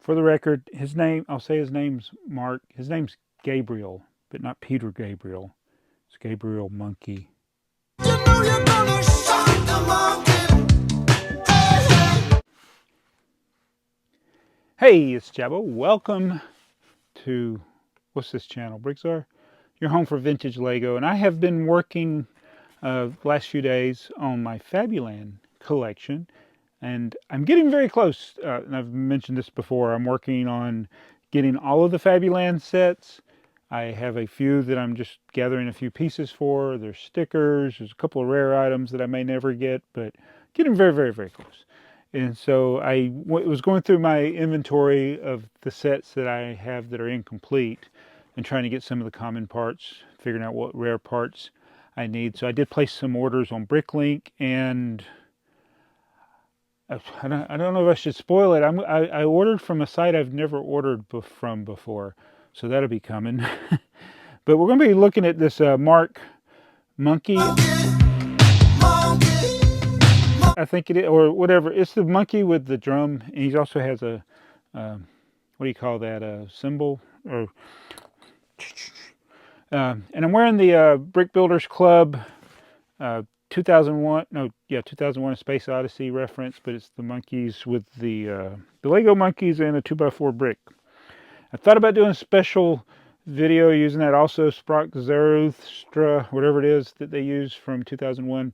For the record, his name, I'll say his name's Mark. His name's Gabriel, but not Peter Gabriel. It's Gabriel Monkey. You know you're gonna shock the monkey. Hey, it's Jabbo. Welcome to, what's this channel? BrickTsar? Your home for vintage Lego. And I have been working the last few days on my Fabuland collection. And I'm getting very close, and I've mentioned this before, I'm working on getting all of the Fabuland sets. I have a few that I'm just gathering a few pieces for. There's stickers, there's a couple of rare items that I may never get, but getting very, very, very close. And so I was going through my inventory of the sets that I have that are incomplete and trying to get some of the common parts, figuring out what rare parts I need. So I did place some orders on Bricklink, and I don't know if I should spoil it. I ordered from a site I've never ordered from before, so that'll be coming. But we're going to be looking at this Mark Monkey. I think it is, or whatever. It's the monkey with the drum, and he also has a what do you call that? A cymbal, or and I'm wearing the Brick Builders Club 2001, no, yeah, 2001 A Space Odyssey reference, but it's the monkeys with the Lego monkeys and a 2x4 brick. I thought about doing a special video using that also, Sprock Zarathustra, whatever it is that they use from 2001.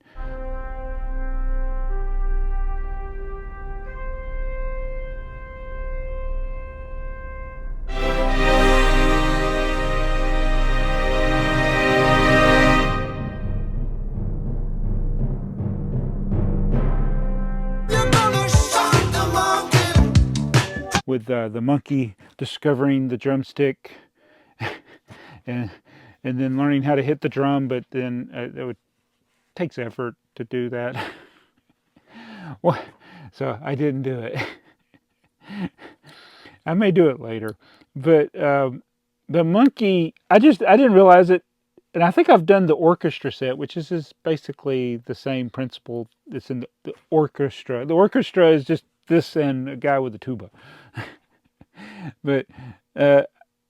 With the monkey discovering the drumstick and then learning how to hit the drum, but then it takes effort to do that. Well, so I didn't do it. I may do it later, but the monkey, I didn't realize it, and I think I've done the orchestra set, which is basically the same principle that's in the orchestra. The orchestra is just this and a guy with a tuba. But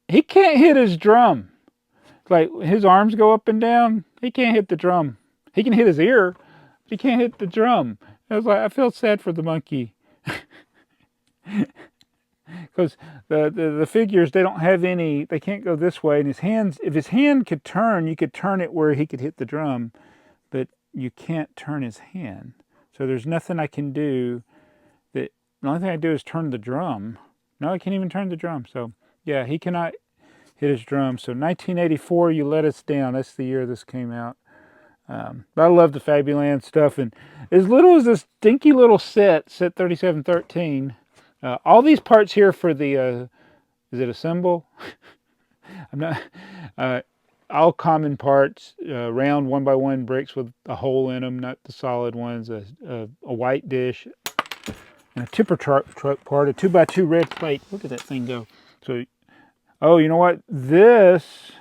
he can't hit his drum. Like, his arms go up and down. He can't hit the drum. He can hit his ear, but he can't hit the drum. I was like, I feel sad for the monkey. Because the figures, they don't have any, they can't go this way. And his hands, if his hand could turn, you could turn it where he could hit the drum, but you can't turn his hand. So there's nothing I can do. The only thing I do is turn the drum. No, I can't even turn the drum. So, yeah, he cannot hit his drum. So, 1984, You Let Us Down. That's the year this came out. But I love the Fabuland stuff. And as little as this dinky little set 3713, all these parts here for the, is it a cymbal? I'm not, all common parts, round 1x1 bricks with a hole in them, not the solid ones, a white dish, and a tipper truck part, a 2x2 red plate. Look at that thing go. So, oh, you know what? This,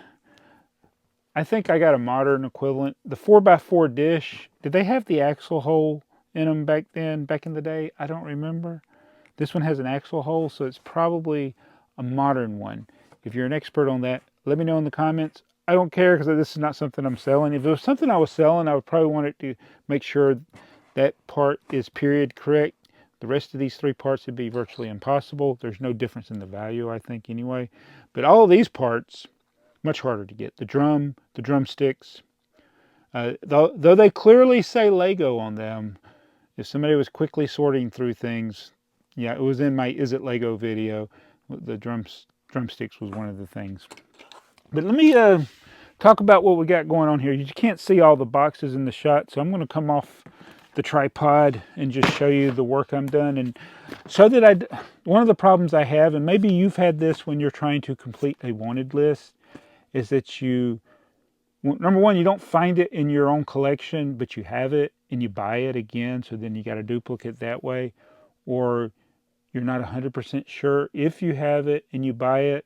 I think I got a modern equivalent. The 4x4 dish, did they have the axle hole in them back then, back in the day? I don't remember. This one has an axle hole, so it's probably a modern one. If you're an expert on that, let me know in the comments. I don't care, because this is not something I'm selling. If it was something I was selling, I would probably want it to make sure that part is period correct. The rest of these three parts would be virtually impossible. There's no difference in the value, I think, anyway. But all of these parts, much harder to get. The drum, the drumsticks. Though they clearly say Lego on them, if somebody was quickly sorting through things, yeah, it was in my Is It Lego video. The drumsticks was one of the things. But let me talk about what we got going on here. You can't see all the boxes in the shot, so I'm going to come off the tripod and just show you the work I'm done. And so that one of the problems I have, and maybe you've had this when you're trying to complete a wanted list, is that you, number one, you don't find it in your own collection, but you have it and you buy it again, so then you got a duplicate that way. Or you're not 100% sure if you have it and you buy it,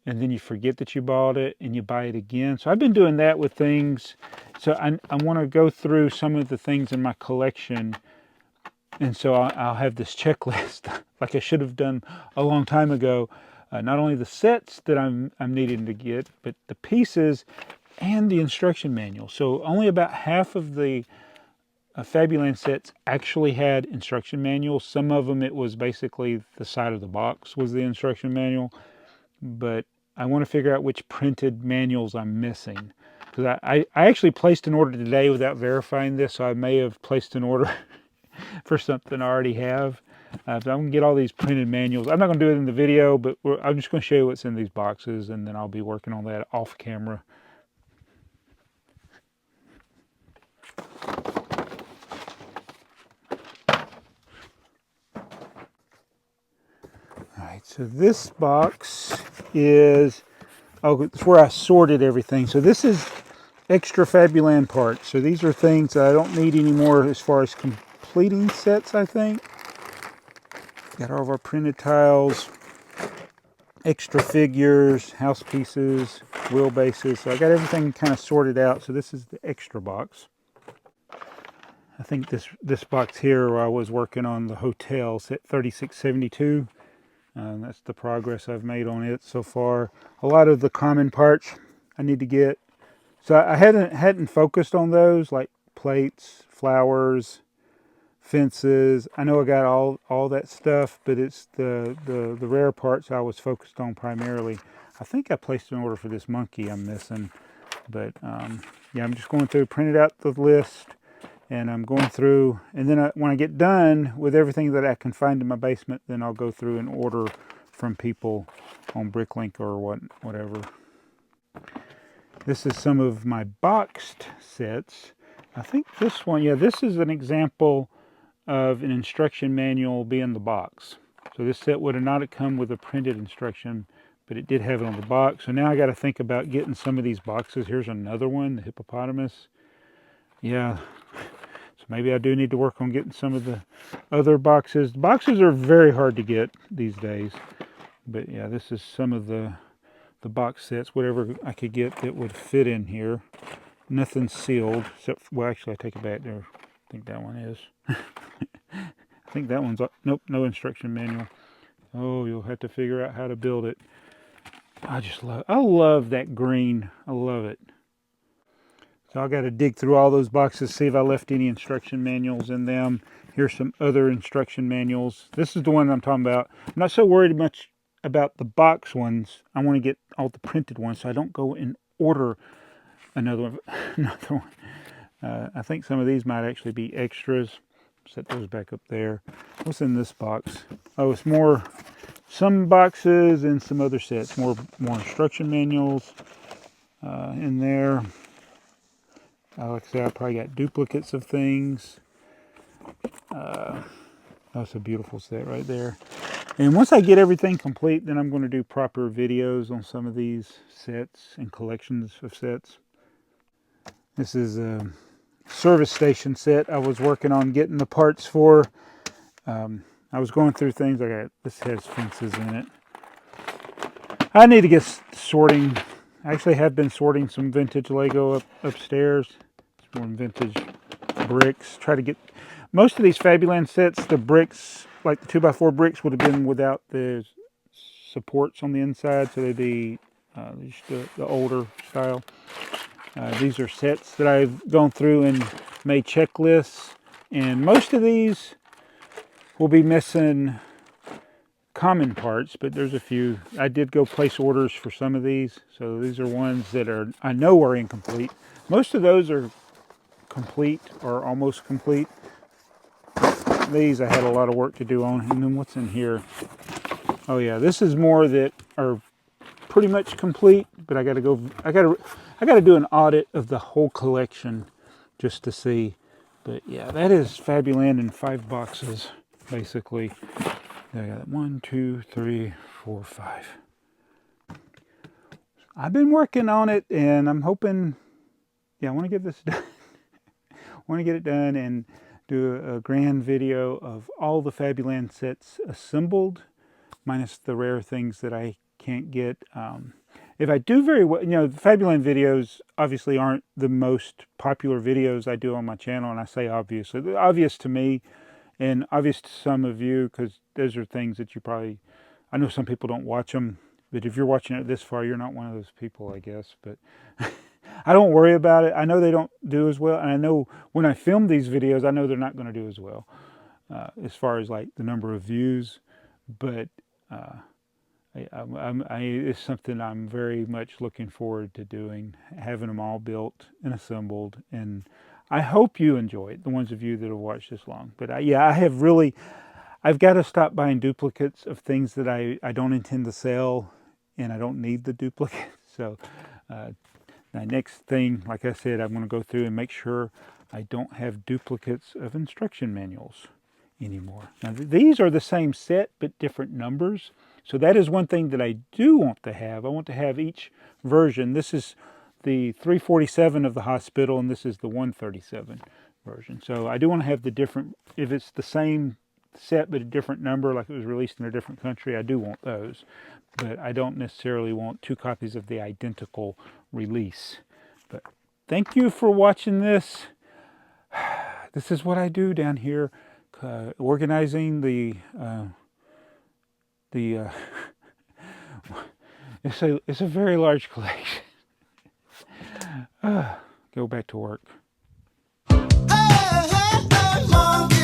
and then you forget that you bought it and you buy it again. So I've been doing that with things. So I want to go through some of the things in my collection, and so I'll have this checklist like I should have done a long time ago. Not only the sets that I'm needing to get, but the pieces and the instruction manual. So only about half of the Fabuland sets actually had instruction manuals. Some of them it was basically the side of the box was the instruction manual, but I want to figure out which printed manuals I'm missing. Because I actually placed an order today without verifying this, so I may have placed an order for something I already have. So I'm going to get all these printed manuals. I'm not going to do it in the video, but I'm just going to show you what's in these boxes, and then I'll be working on that off camera. Alright, so this box is, oh, it's where I sorted everything. So this is extra Fabuland parts. So these are things that I don't need anymore as far as completing sets, I think. Got all of our printed tiles, extra figures, house pieces, wheelbases. So I got everything kind of sorted out. So this is the extra box. I think this box here where I was working on the hotel set 3672. That's the progress I've made on it so far. A lot of the common parts I need to get. So I hadn't focused on those, like plates, flowers, fences. I know I got all that stuff, but it's the rare parts I was focused on primarily. I think I placed an order for this monkey I'm missing. But yeah, I'm just going through, printed out the list, and I'm going through, and then when I get done with everything that I can find in my basement, then I'll go through and order from people on Bricklink or whatever. This is some of my boxed sets. I think this one, yeah, this is an example of an instruction manual being the box. So this set would have not come with a printed instruction, but it did have it on the box. So now I got to think about getting some of these boxes. Here's another one, the hippopotamus. Yeah. So maybe I do need to work on getting some of the other boxes. The boxes are very hard to get these days. But yeah, this is some of the box sets, whatever I could get that would fit in here. Nothing sealed, except for, well, actually I take it back there. I think that one is. I think that one's, nope, no instruction manual. Oh, you'll have to figure out how to build it. I love that green. I love it. So I got to dig through all those boxes, see if I left any instruction manuals in them. Here's some other instruction manuals. This is the one I'm talking about. I'm not so worried much about the box ones. I want to get all the printed ones so I don't go and order another one. I think some of these might actually be extras. Set those back up there. What's in this box? Oh, it's more, some boxes and some other sets. More instruction manuals in there. Like I said, I probably got duplicates of things. That's a beautiful set right there. And once I get everything complete, then I'm going to do proper videos on some of these sets and collections of sets. This is a service station set I was working on getting the parts for. I was going through things. This has fences in it. I need to get sorting. I actually have been sorting some vintage Lego upstairs. Some vintage bricks. Try to get most of these Fabuland sets, the bricks, like the 2x4 bricks, would have been without the supports on the inside, so they'd be just the older style. These are sets that I've gone through and made checklists, and most of these will be missing common parts, but there's a few. I did go place orders for some of these, so these are ones that I know are incomplete. Most of those are complete or almost complete. These I had a lot of work to do on. And then what's in here? Oh yeah, this is more that are pretty much complete, but I got to do an audit of the whole collection just to see. But yeah, that is Fabuland in 5 boxes basically. I got 1, 2, 3, 4, 5. I've been working on it, and I'm hoping, yeah, I want to get this done. I want to get it done and do a grand video of all the Fabuland sets assembled, minus the rare things that I can't get. If I do very well, the Fabuland videos obviously aren't the most popular videos I do on my channel, and I say obviously. They're obvious to me, And obviously some of you, because those are things that you probably, I know some people don't watch them, but if you're watching it this far, you're not one of those people, I guess. But I don't worry about it. I know they don't do as well. And I know when I film these videos, I know they're not going to do as well as far as like the number of views. But it's something I'm very much looking forward to doing, having them all built and assembled. And I hope you enjoy it, the ones of you that have watched this long. But yeah, I have really, I've got to stop buying duplicates of things that I don't intend to sell, and I don't need the duplicates. So the next thing, like I said, I'm going to go through and make sure I don't have duplicates of instruction manuals anymore. Now these are the same set but different numbers. So that is one thing that I do want to have. I want to have each version. This is the 347 of the hospital, and this is the 137 version. So I do want to have the different, if it's the same set but a different number, like it was released in a different country, I do want those. But I don't necessarily want 2 copies of the identical release. But thank you for watching this. This is what I do down here, organizing the it's a very large collection. Go back to work. Hey, hey, hey, monkey.